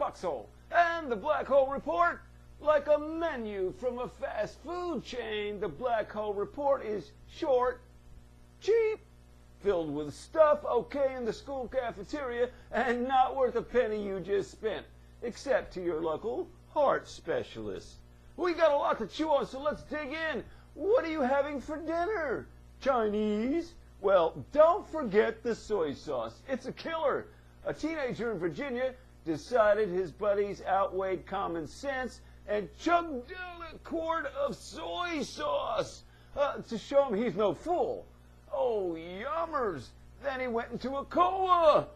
Foxhole. And the Black Hole Report, like a menu from a fast food chain, the Black Hole Report is short, cheap, filled with stuff okay in the school cafeteria, and not worth a penny you just spent, except to your local heart specialist. We got a lot to chew on, so let's dig in. What are you having for dinner? Chinese? Well, don't forget the soy sauce. It's a killer. A teenager in Virginia decided his buddies outweighed common sense and chugged down a quart of soy sauce to show him he's no fool. Oh, yummers. Then he went into a coma.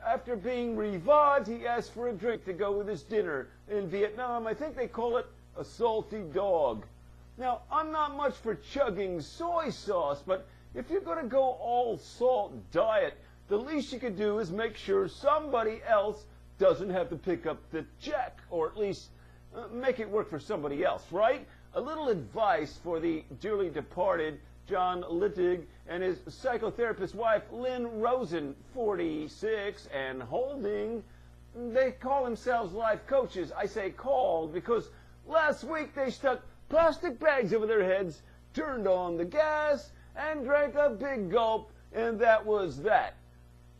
After being revived, he asked for a drink to go with his dinner. In Vietnam, I think they call it a salty dog. Now, I'm not much for chugging soy sauce, but if you're going to go all salt diet, the least you could do is make sure somebody else doesn't have to pick up the check, or at least make it work for somebody else, right? A little advice for the dearly departed John Littig and his psychotherapist wife, Lynn Rosen, 46 and holding. They call themselves life coaches. I say called because last week they stuck plastic bags over their heads, turned on the gas, and drank a big gulp, and that was that.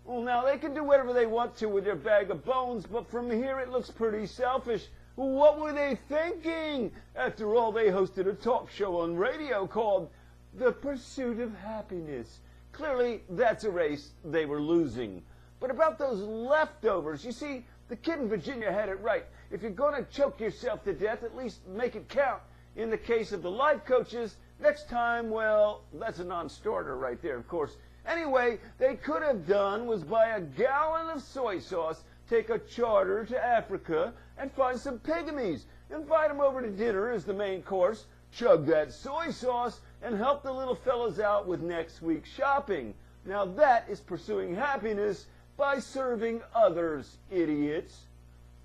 Well, now, they can do whatever they want to with their bag of bones, but from here it looks pretty selfish. What were they thinking? After all, they hosted a talk show on radio called The Pursuit of Happiness. Clearly, that's a race they were losing. But about those leftovers, you see, the kid in Virginia had it right. If you're going to choke yourself to death, at least make it count. In the case of the life coaches, next time, well, that's a non-starter right there, of course. Anyway, they could have done was buy a gallon of soy sauce, take a charter to Africa, and find some pygmies. Invite them over to dinner as the main course, chug that soy sauce, and help the little fellas out with next week's shopping. Now that is pursuing happiness by serving others, idiots.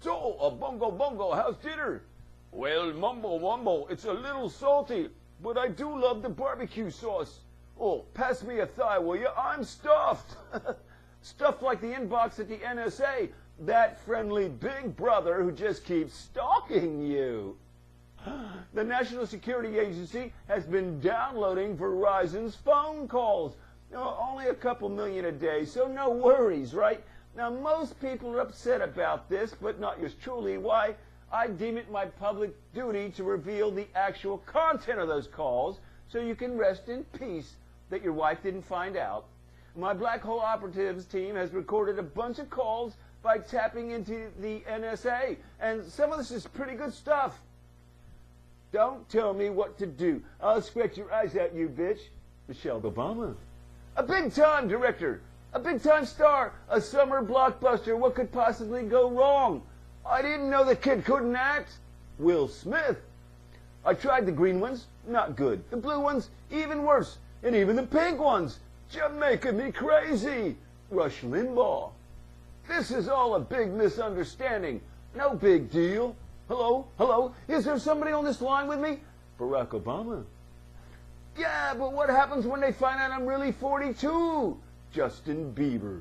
So, a bungo, how's dinner? Well, mumbo, it's a little salty, but I do love the barbecue sauce. Oh, pass me a thigh, will you? I'm stuffed. Stuffed like the inbox at the NSA, that friendly big brother who just keeps stalking you. The National Security Agency has been downloading Verizon's phone calls. Only a couple million a day, so no worries, right? Now, most people are upset about this, but not yours truly. Why? I deem it my public duty to reveal the actual content of those calls so you can rest in peace that your wife didn't find out. My Black Hole Operatives team has recorded a bunch of calls by tapping into the NSA, and some of this is pretty good stuff. Don't tell me what to do. I'll scratch your eyes out, you bitch. Michelle Obama. A big-time director, a big-time star, a summer blockbuster. What could possibly go wrong? I didn't know the kid couldn't act. Will Smith. I tried the green ones, not good. The blue ones, even worse. And even the pink ones, just making me crazy. Rush Limbaugh. This is all a big misunderstanding. No big deal. Hello? Is there somebody on this line with me? Barack Obama. Yeah, but what happens when they find out I'm really 42? Justin Bieber.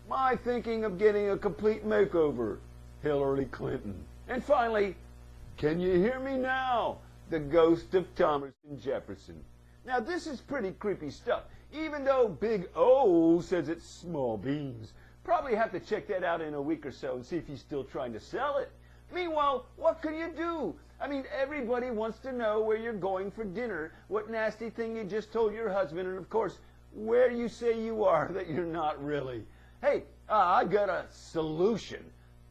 My thinking of getting a complete makeover. Hillary Clinton. And finally, can you hear me now? The ghost of Thomas Jefferson. Now, this is pretty creepy stuff, even though Big O says it's small beans. Probably have to check that out in a week or so and see if he's still trying to sell it. Meanwhile, what can you do? I mean, everybody wants to know where you're going for dinner, what nasty thing you just told your husband, and of course, where you say you are that you're not really. Hey, I got a solution.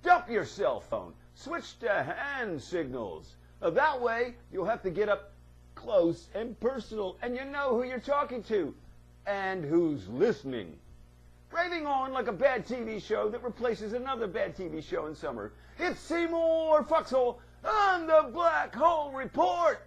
Dump your cell phone. Switch to hand signals. That way, you'll have to get up close and personal, and you know who you're talking to and who's listening. Raving on like a bad TV show that replaces another bad TV show in summer. It's Seymore Foxhole on the Black Hole Report.